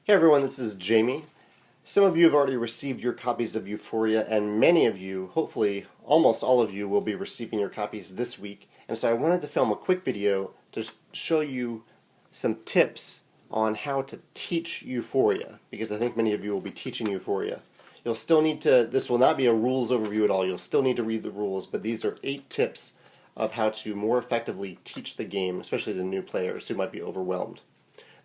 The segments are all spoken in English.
Hey everyone, this is Jamey. Some of you have already received your copies of Euphoria, and many of you, hopefully almost all of you, will be receiving your copies this week. And so I wanted to film a quick video to show you some tips on how to teach Euphoria, because I think many of you will be teaching Euphoria. You'll still need to, this will not be a rules overview at all, you'll still need to read the rules, but these are 8 tips of how to more effectively teach the game, especially to new players who might be overwhelmed.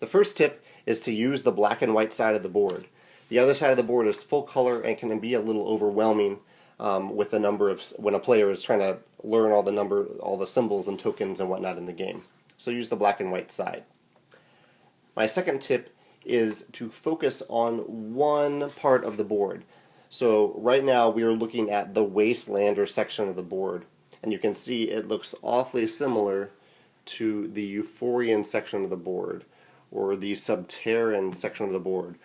The first tip is to use the black and white side of the board. The other side of the board is full color and can be a little overwhelming with the number of when a player is trying to learn all the symbols and tokens and whatnot in the game. So use the black and white side. My second tip is to focus on one part of the board. So right now we are looking at the Wastelander section of the board, and you can see it looks awfully similar to the Euphorian section of the board, or the Subterran section of the board.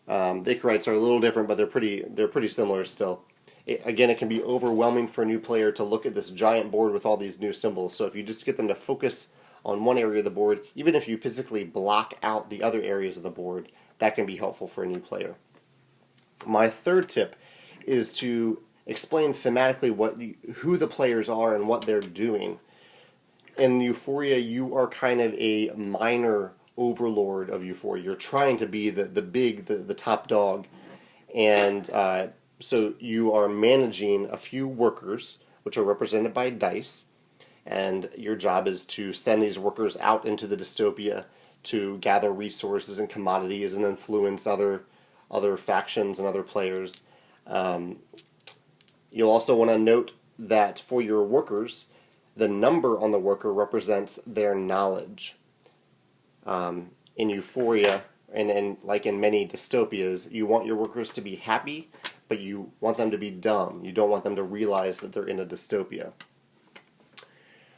The Ichorites are a little different, but they're pretty similar still. Again, it can be overwhelming for a new player to look at this giant board with all these new symbols. So if you just get them to focus on one area of the board, even if you physically block out the other areas of the board, that can be helpful for a new player. My third tip is to explain thematically who the players are and what they're doing. In Euphoria, you are kind of a minor overlord of Euphoria. You're trying to be the top dog, and so you are managing a few workers, which are represented by dice, and your job is to send these workers out into the dystopia to gather resources and commodities and influence other factions and other players. You'll also want to note that for your workers, the number on the worker represents their knowledge. In Euphoria, and like in many dystopias, you want your workers to be happy, but you want them to be dumb. You don't want them to realize that they're in a dystopia.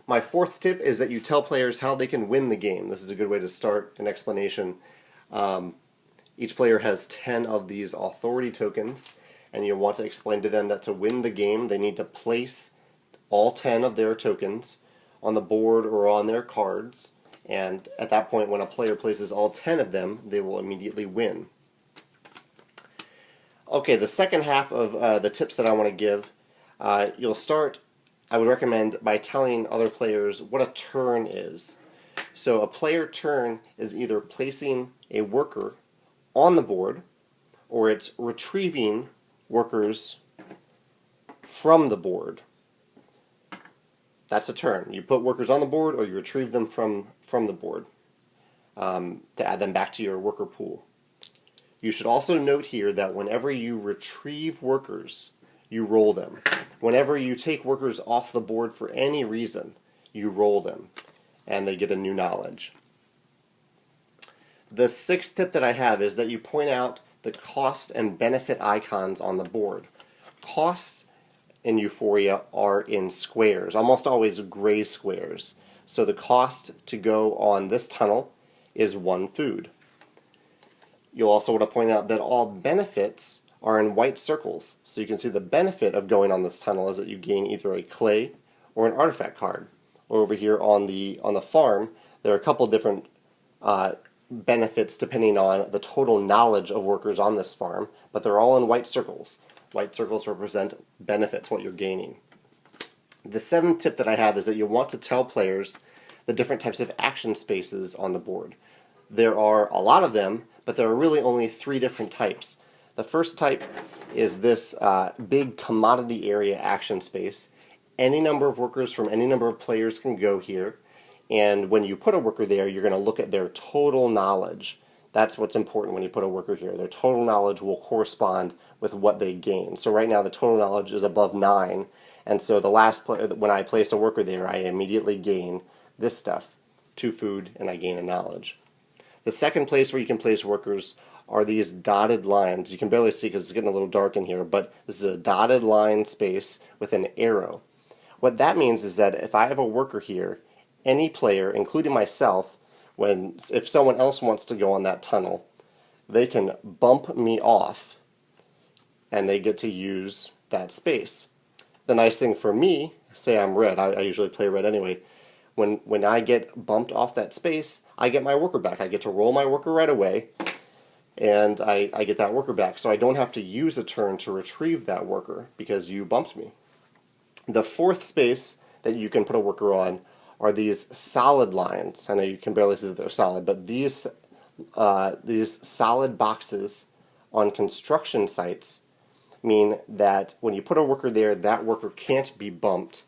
My fourth tip is that you tell players how they can win the game. This is a good way to start an explanation. Each player has 10 of these authority tokens, and you want to explain to them that to win the game, they need to place all 10 of their tokens on the board or on their cards. And at that point, when a player places all 10 of them, they will immediately win. Okay, the second half of the tips that I want to give, you'll start, I would recommend, by telling other players what a turn is. So a player turn is either placing a worker on the board, or it's retrieving workers from the board. That's a turn. You put workers on the board, or you retrieve them from the board to add them back to your worker pool. You should also note here that whenever you retrieve workers, you roll them. Whenever you take workers off the board for any reason, you roll them, and they get a new knowledge. The sixth tip that I have is that you point out the cost and benefit icons on the board. Costs in Euphoria are in squares, almost always gray squares. So the cost to go on this tunnel is 1 food. You'll also want to point out that all benefits are in white circles. So you can see the benefit of going on this tunnel is that you gain either a clay or an artifact card. Over here on the farm, there are a couple different benefits depending on the total knowledge of workers on this farm, but they're all in white circles. White circles represent benefits, what you're gaining. The seventh tip that I have is that you want to tell players the different types of action spaces on the board. There are a lot of them, but there are really only 3 different types. The first type is this big commodity area action space. Any number of workers from any number of players can go here, and when you put a worker there, you're going to look at their total knowledge. That's what's important when you put a worker here. Their total knowledge will correspond with what they gain. So right now the total knowledge is above 9, and so the last when I place a worker there, I immediately gain this stuff, 2 food, and I gain a knowledge. The second place where you can place workers are these dotted lines. You can barely see because it's getting a little dark in here, but this is a dotted line space with an arrow. What that means is that if I have a worker here, any player, including myself, if someone else wants to go on that tunnel, they can bump me off and they get to use that space. The nice thing for me, say I'm red, I usually play red anyway, when I get bumped off that space, I get my worker back. I get to roll my worker right away, and I get that worker back. So I don't have to use a turn to retrieve that worker because you bumped me. The fourth space that you can put a worker on are these solid lines. I know you can barely see that they're solid, but these solid boxes on construction sites mean that when you put a worker there, that worker can't be bumped.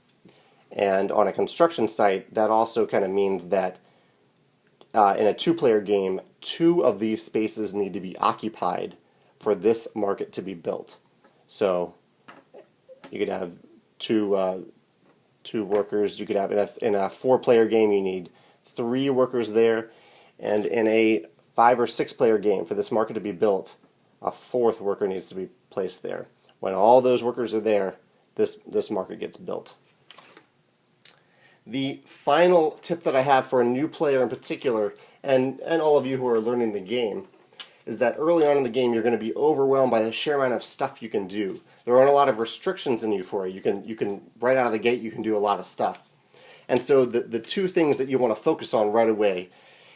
And on a construction site, that also kind of means that in a two-player game, 2 of these spaces need to be occupied for this market to be built. So you could have two workers. You could have in a 4-player game, you need 3 workers there, and in a 5 or 6-player game, for this market to be built, a 4th worker needs to be placed there. When all those workers are there, this market gets built. The final tip that I have for a new player in particular, and all of you who are learning the game, is that early on in the game you're going to be overwhelmed by the sheer amount of stuff you can do. There aren't a lot of restrictions in Euphoria. You can right out of the gate you can do a lot of stuff. And so the 2 things that you want to focus on right away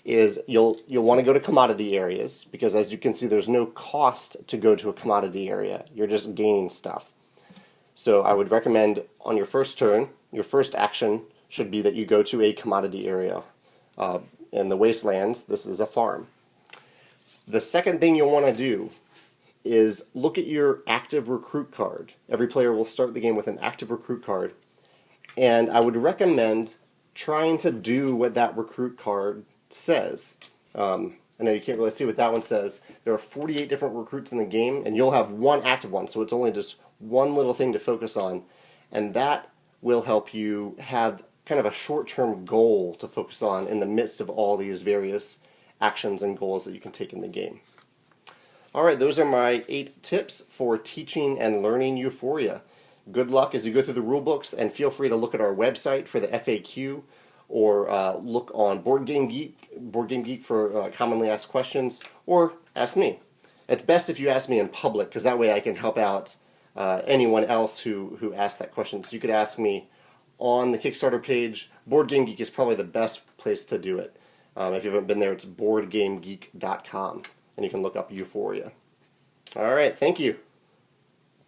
is you'll want to go to commodity areas, because as you can see there's no cost to go to a commodity area. You're just gaining stuff. So I would recommend on your first turn, your first action should be that you go to a commodity area. In the wastelands, this is a farm. The second thing you'll want to do is look at your active recruit card. Every player will start the game with an active recruit card, and I would recommend trying to do what that recruit card says. I know you can't really see what that one says. There are 48 different recruits in the game, and you'll have one active one, so it's only just one little thing to focus on, and that will help you have kind of a short-term goal to focus on in the midst of all these various actions and goals that you can take in the game. Alright, those are my 8 tips for teaching and learning Euphoria. Good luck as you go through the rule books, and feel free to look at our website for the FAQ, or look on Board Game Geek for commonly asked questions, or ask me. It's best if you ask me in public, because that way I can help out anyone else who asked that question. So you could ask me on the Kickstarter page. Board Game Geek is probably the best place to do it. If you haven't been there, it's boardgamegeek.com, and you can look up Euphoria. Alright, thank you.